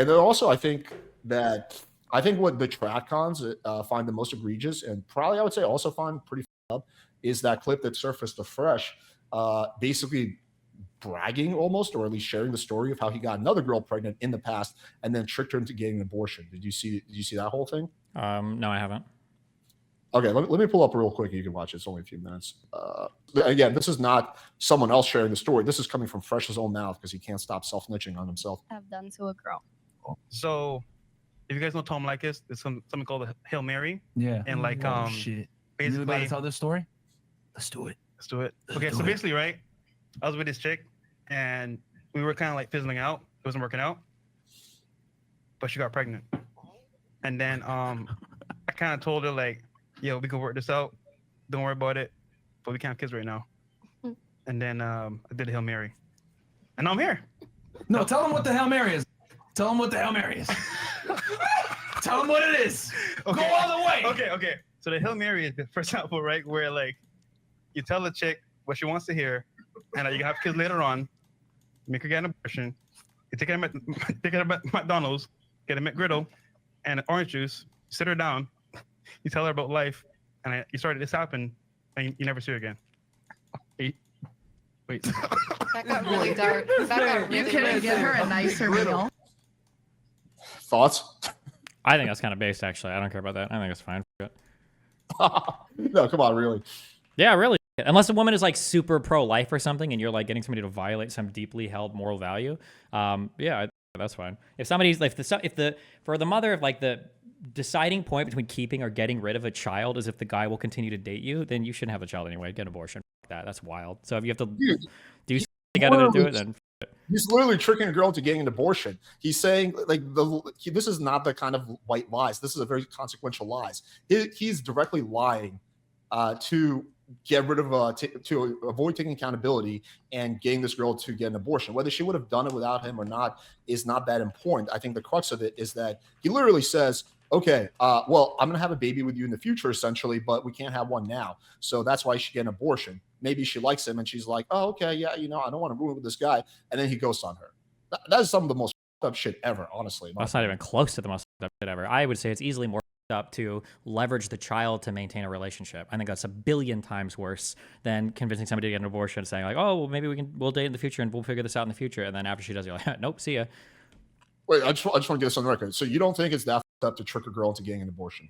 And then also, I think what the TradCons find the most egregious, and probably I would say also find pretty up, is that clip that surfaced to Fresh, basically bragging almost, or at least sharing the story of how he got another girl pregnant in the past and then tricked her into getting an abortion. Did you see that whole thing? No, I haven't. Okay, let me pull up real quick. You can watch it. It's only a few minutes. Again, this is not someone else sharing the story. This is coming from Fresh's own mouth because he can't stop self-snitching on himself. Have done to a girl. So, if you guys know Tom Likas, there's something called a Hail Mary. Yeah. And like, shit. basically, You really about to tell this story? Let's do it. Let's do it. Okay, so basically, right, I was with this chick, and we were kind of like fizzling out. It wasn't working out, but she got pregnant. And then I kind of told her like, yo, we can work this out. Don't worry about it, but we can't have kids right now. And then I did a Hail Mary, and now I'm here. No, tell them what the Hail Mary is. Tell them what the Hail Mary is. Tell them what it is. Okay. Go all the way. Okay. So the Hail Mary is, for example, right, where like you tell the chick what she wants to hear, and you can have kids later on, make her get an abortion, you take her to McDonald's, get a McGriddle, and an orange juice, sit her down, you tell her about life, and you started this happen, and you never see her again. Wait. That got really dark. That got You really, couldn't really get her a dark. nicer meal. Thoughts? I think that's kind of based, actually. I don't care about that. I think it's fine. No, come on, really. Yeah, really. Unless a woman is like super pro-life or something, and you're like getting somebody to violate some deeply held moral value, yeah, that's fine. If somebody's like, for the mother of like the deciding point between keeping or getting rid of a child is if the guy will continue to date you, then you shouldn't have a child anyway. Get an abortion. That's wild. So if you have to do something to do it, then He's literally tricking a girl into getting an abortion. He's saying like this is not the kind of white lies. This is a very consequential lies. He's directly lying to get rid of to avoid taking accountability and getting this girl to get an abortion. Whether she would have done it without him or not is not that important. I think the crux of it is that he literally says, okay, well, I'm going to have a baby with you in the future, essentially, but we can't have one now. So that's why she get an abortion. Maybe she likes him and she's like, oh, okay, yeah, I don't want to ruin it with this guy. And then he ghosts on her. That is some of the most up shit ever, honestly. That's not even close to the most up shit ever. I would say it's easily more up to leverage the child to maintain a relationship. I think that's a billion times worse than convincing somebody to get an abortion, saying like, oh, well, maybe we'll date in the future and we'll figure this out in the future. And then after she does, you're like, nope, see ya. Wait, I just want to get this on the record. So you don't think it's that up to trick a girl into getting an abortion?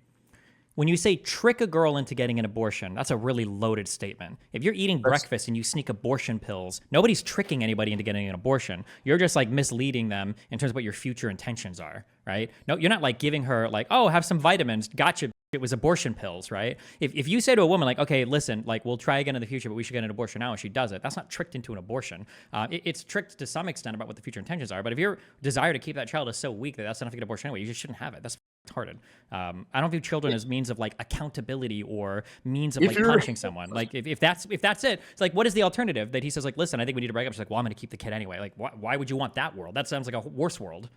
When you say trick a girl into getting an abortion, that's a really loaded statement. If you're eating breakfast and you sneak abortion pills, nobody's tricking anybody into getting an abortion. You're just like misleading them in terms of what your future intentions are, right? No, you're not like giving her like, oh, have some vitamins. Gotcha. It was abortion pills, right? If you say to a woman like, okay, listen, like we'll try again in the future, but we should get an abortion now, and she does it, that's not tricked into an abortion. It's tricked to some extent about what the future intentions are. But if your desire to keep that child is so weak that that's enough to get an abortion anyway, you just shouldn't have it. That's retarded. I don't view children as means of like accountability or means of like punishing someone. Like if that's it, it's like, what is the alternative? That he says like, listen, I think we need to break up. She's like, well, I'm going to keep the kid anyway. Like, why would you want that world? That sounds like a worse world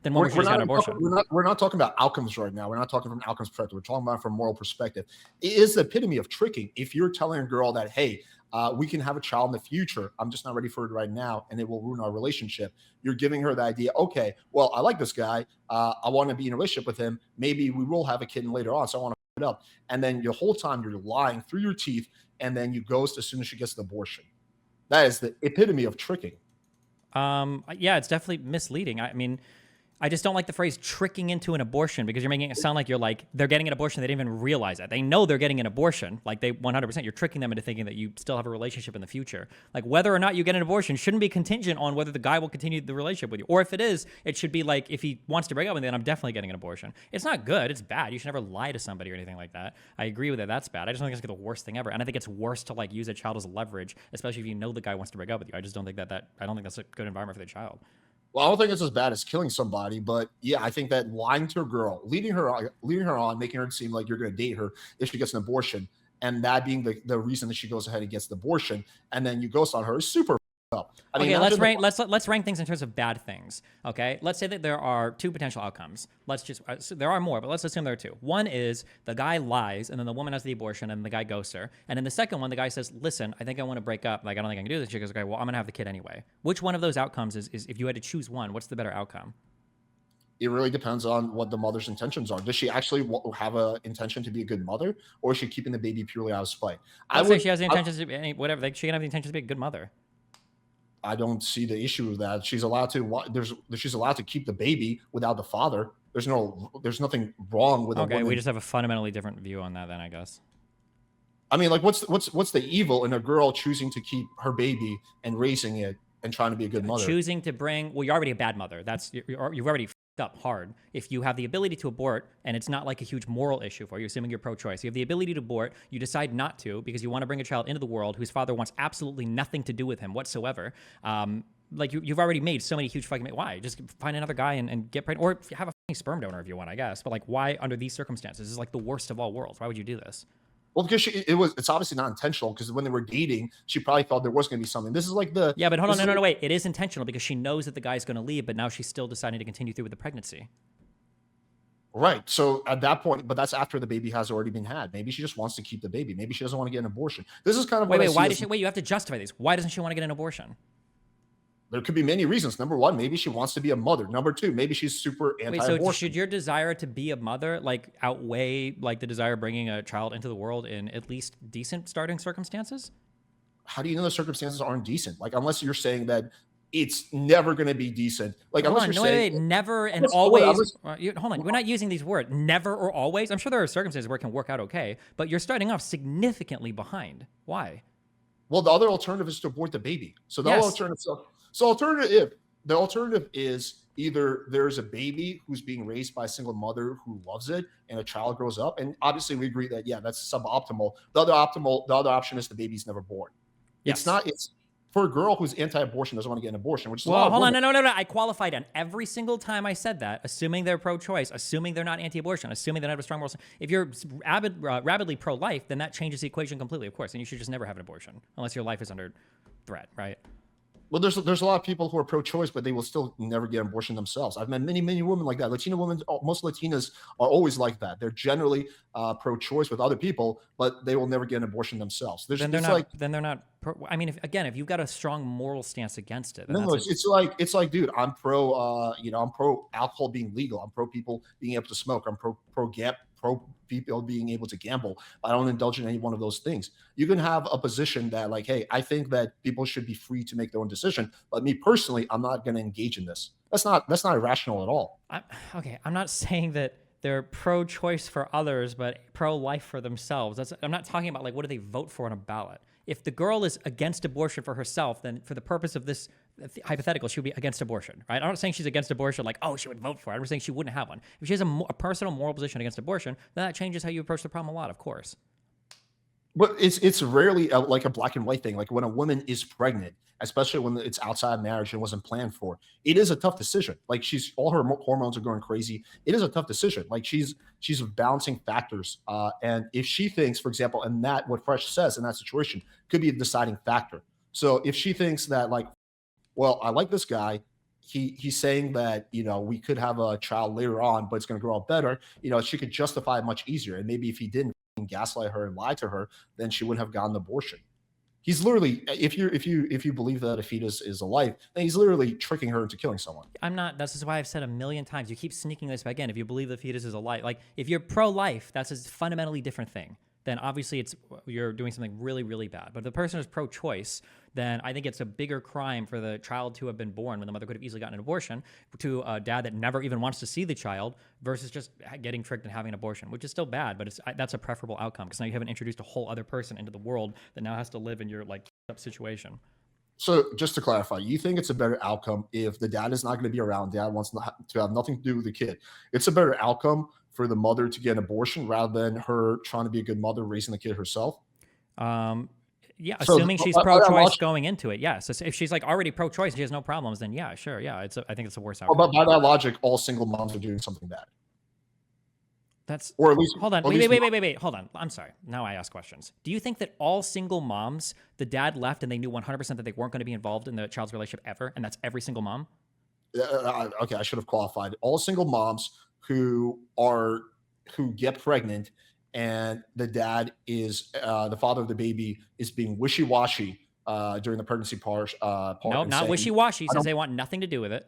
than one where she's got an abortion. We're not talking about outcomes right now. We're not talking from outcomes perspective. We're talking about from moral perspective. It is the epitome of tricking. If you're telling a girl that, hey, we can have a child in the future, I'm just not ready for it right now, and it will ruin our relationship. You're giving her the idea, okay, well, I like this guy. I want to be in a relationship with him. Maybe we will have a kid later on, so I want to put it up. And then the whole time you're lying through your teeth, and then you ghost as soon as she gets the abortion. That is the epitome of tricking. Yeah, it's definitely misleading. I mean, I just don't like the phrase tricking into an abortion because you're making it sound like you're like, they're getting an abortion. They didn't even realize it. They know they're getting an abortion. Like they 100%, you're tricking them into thinking that you still have a relationship in the future. Like whether or not you get an abortion shouldn't be contingent on whether the guy will continue the relationship with you. Or if it is, it should be like, if he wants to break up with me, then I'm definitely getting an abortion. It's not good. It's bad. You should never lie to somebody or anything like that. I agree with it. That's bad. I just don't think it's the worst thing ever. And I think it's worse to like use a child as leverage, especially if you know the guy wants to break up with you. I just don't think I don't think that's a good environment for the child. Well, I don't think it's as bad as killing somebody, but yeah, I think that lying to a girl, leading her on, making her seem like you're going to date her if she gets an abortion, and that being the reason that she goes ahead and gets the abortion, and then you ghost on her is super up. I mean, okay, let's rank things in terms of bad things. Okay, let's say that there are two potential outcomes. Let's just so there are more, but let's assume there are two. One is the guy lies, and then the woman has the abortion, and the guy ghosts her. And in the second one, the guy says, "Listen, I think I want to break up. Like I don't think I can do this." She goes, "Okay, well, I'm gonna have the kid anyway." Which one of those outcomes is if you had to choose one, what's the better outcome? It really depends on what the mother's intentions are. Does she actually have a intention to be a good mother, or is she keeping the baby purely out of spite? Let's say she has the intentions to be whatever. Like she can have the intentions to be a good mother. I don't see the issue with that. She's allowed to. She's allowed to keep the baby without the father. There's nothing wrong with. Okay, a woman. we just have a fundamentally different view on that, then I guess. I mean, like, what's the evil in a girl choosing to keep her baby and raising it and trying to be a good mother? Choosing to bring, well, you're already a bad mother. You've already fucked up hard. If you have the ability to abort, and it's not like a huge moral issue for you, assuming you're pro-choice, you have the ability to abort, you decide not to because you want to bring a child into the world whose father wants absolutely nothing to do with him whatsoever. Like you've already made so many huge fucking. Why? Just find another guy and get pregnant, or have a fucking sperm donor if you want, I guess. But like, why under these circumstances? This is like the worst of all worlds. Why would you do this? Well, because it's obviously not intentional. Because when they were dating, she probably thought there was going to be something. This is like the yeah, but hold on, no, wait. It is intentional because she knows that the guy's going to leave, but now she's still deciding to continue through with the pregnancy. Right. So at that point, but that's after the baby has already been had. Maybe she just wants to keep the baby. Maybe she doesn't want to get an abortion. This is kind of wait. Why does she? Wait, you have to justify these. Why doesn't she want to get an abortion? There could be many reasons. Number one, maybe she wants to be a mother. Number two, maybe she's super anti-abortion. Wait, so should your desire to be a mother like outweigh like the desire of bringing a child into the world in at least decent starting circumstances? How do you know the circumstances aren't decent? Like, unless you're saying that it's never going to be decent. Like, unless you're saying wait, never and always. Hold on, we're not using these words, never or always. I'm sure there are circumstances where it can work out okay, but you're starting off significantly behind. Why? Well, the other alternative is to abort the baby. So the alternative. So the alternative is either there's a baby who's being raised by a single mother who loves it, and a child grows up, and obviously we agree that that's suboptimal. The other option is the baby's never born. Yes. It's for a girl who's anti-abortion, doesn't want to get an abortion, which is hold on, no. I qualified on every single time I said that, assuming they're pro-choice, assuming they're not anti-abortion, assuming they don't have a strong moral. If you're rabidly pro-life, then that changes the equation completely, of course, and you should just never have an abortion unless your life is under threat, right? Well, there's a lot of people who are pro-choice, but they will still never get an abortion themselves. I've met many women like that. Latina women, most Latinas are always like that. They're generally pro-choice with other people, but they will never get an abortion themselves. Then they're not. I mean, if you've got a strong moral stance against it, it's like, dude, I'm pro. I'm pro alcohol being legal. I'm pro people being able to smoke. I'm pro people being able to gamble. I don't indulge in any one of those things. You can have a position that, like, hey, I think that people should be free to make their own decision, but me personally, I'm not going to engage in this. That's not irrational at all. I'm not saying that they're pro-choice for others, but pro-life for themselves. I'm not talking about like what do they vote for on a ballot. If the girl is against abortion for herself, then for the purpose of this hypothetical, she would be against abortion, right? I'm not saying she's against abortion like, oh, she would vote for it. I'm just saying she wouldn't have one. If she has a personal moral position against abortion, then that changes how you approach the problem a lot, of course. But it's rarely like a black and white thing. Like when a woman is pregnant, especially when it's outside marriage and wasn't planned for, it is a tough decision. Like all her hormones are going crazy. It is a tough decision. Like she's balancing factors. And if she thinks, for example, and that what Fresh says in that situation could be a deciding factor. So if she thinks that like, well, I like this guy. He's saying that, we could have a child later on, but it's going to grow up better. She could justify it much easier. And maybe if he didn't gaslight her and lie to her, then she wouldn't have gotten an abortion. He's literally, if you believe that a fetus is a life, then he's literally tricking her into killing someone. I'm not. This is why I've said a million times. You keep sneaking this back in. If you believe the fetus is a life, like if you're pro-life, that's a fundamentally different thing. Then obviously you're doing something really, really bad. But if the person is pro-choice, then I think it's a bigger crime for the child to have been born when the mother could have easily gotten an abortion to a dad that never even wants to see the child versus just getting tricked and having an abortion, which is still bad, but that's a preferable outcome because now you haven't introduced a whole other person into the world that now has to live in your like up situation. So just to clarify, you think it's a better outcome if the dad is not going to be around, dad wants to have nothing to do with the kid. It's a better outcome for the mother to get an abortion rather than her trying to be a good mother raising the kid herself? Yeah, assuming she's pro-choice going into it, yes. If she's like already pro-choice, she has no problems, then yeah, sure, yeah. I think it's the worst outcome. But by that logic, all single moms are doing something bad. Or at least. Hold on. Wait. Hold on. I'm sorry. Now I ask questions. Do you think that all single moms, the dad left and they knew 100% that they weren't going to be involved in the child's relationship ever, and that's every single mom? Okay, I should have qualified. All single moms who get pregnant and the dad is the father of the baby is being wishy-washy during the pregnancy part. No, not wishy-washy. Says they want nothing to do with it.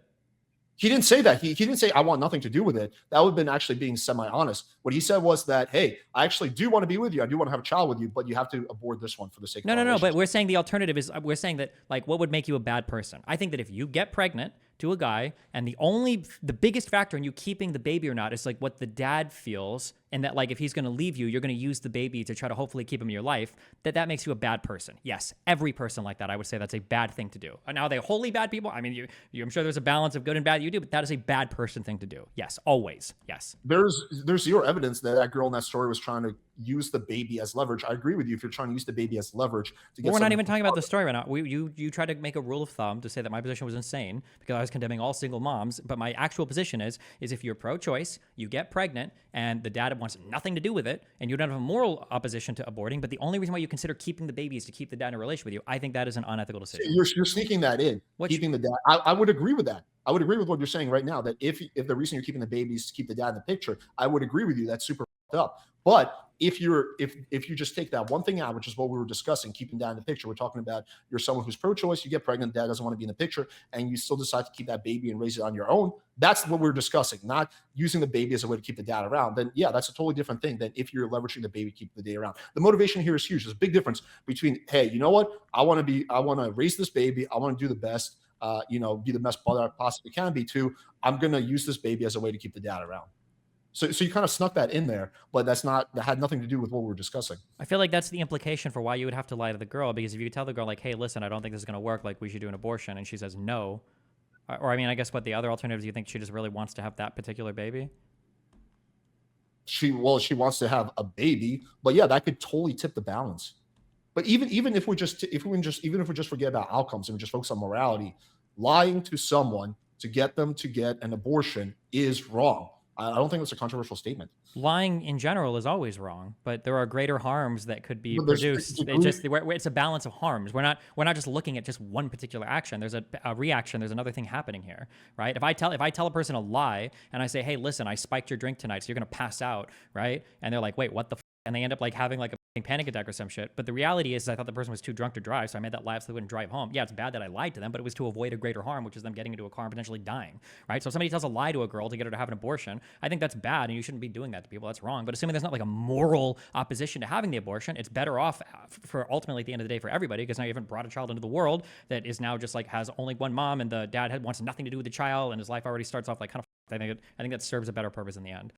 He didn't say that. He didn't say I want nothing to do with it. That would have been actually being semi-honest. What he said was that, hey, I actually do want to be with you. I do want to have a child with you, but you have to abort this one for the sake of No, our no, no. But relationship. we're saying the alternative is we're saying that like what would make you a bad person. I think that if you get pregnant to a guy and the biggest factor in you keeping the baby or not is like what the dad feels, and that like if he's going to leave you, you're going to use the baby to try to hopefully keep him in your life, that makes you a bad person. Yes, every person like that, I would say that's a bad thing to do. Now, are they wholly bad people? I mean, I'm sure there's a balance of good and bad you do, but that is a bad person thing to do. Yes, always. Yes. There's zero evidence that that girl in that story was trying to use the baby as leverage. I agree with you if you're trying to use the baby as leverage to get. Well, we're not someone even to talking about the story right now. You tried to make a rule of thumb to say that my position was insane because I was condemning all single moms. But my actual position is if you're pro-choice, you get pregnant, and the dad wants nothing to do with it, and you don't have a moral opposition to aborting, but the only reason why you consider keeping the baby is to keep the dad in a relationship with you, I think that is an unethical decision. You're sneaking that in, keeping the dad. I would agree with that. I would agree with what you're saying right now. That if the reason you're keeping the baby is to keep the dad in the picture, I would agree with you. That's super up. But if you just take that one thing out, which is what we were discussing, keeping dad in the picture, we're talking about you're someone who's pro-choice, you get pregnant, dad doesn't want to be in the picture, and you still decide to keep that baby and raise it on your own. That's what we're discussing, not using the baby as a way to keep the dad around. Then yeah, that's a totally different thing than if you're leveraging the baby to keep the dad around. The motivation here is huge. There's a big difference between, hey, you know what? I want to raise this baby, I want to do the best, be the best father I possibly can be, to I'm gonna use this baby as a way to keep the dad around. So you kind of snuck that in there, but that had nothing to do with what we were discussing. I feel like that's the implication for why you would have to lie to the girl, because if you tell the girl like, hey, listen, I don't think this is going to work, like we should do an abortion, and she says no, or I mean, I guess what the other alternatives, you think she just really wants to have that particular baby? She wants to have a baby, but yeah, that could totally tip the balance. But even if we just forget about outcomes and we just focus on morality, lying to someone to get them to get an abortion is wrong. I don't think that's a controversial statement. Lying in general is always wrong, but there are greater harms that could be But there's produced. It's a balance of harms. We're not just looking at just one particular action. There's a reaction. There's another thing happening here, right? If I tell a person a lie and I say, hey, listen, I spiked your drink tonight, so you're gonna pass out, right? And they're like, wait, what the? And they end up like having like a panic attack or some shit. But the reality is I thought the person was too drunk to drive, so I made that lie so they wouldn't drive home. Yeah, it's bad that I lied to them, but it was to avoid a greater harm, which is them getting into a car and potentially dying, right? So if somebody tells a lie to a girl to get her to have an abortion, I think that's bad, and you shouldn't be doing that to people. That's wrong. But assuming there's not like a moral opposition to having the abortion, it's better off for ultimately at the end of the day for everybody, because now you haven't brought a child into the world that is now just like has only one mom, and the dad wants nothing to do with the child, and his life already starts off like kind of. I think that serves a better purpose in the end.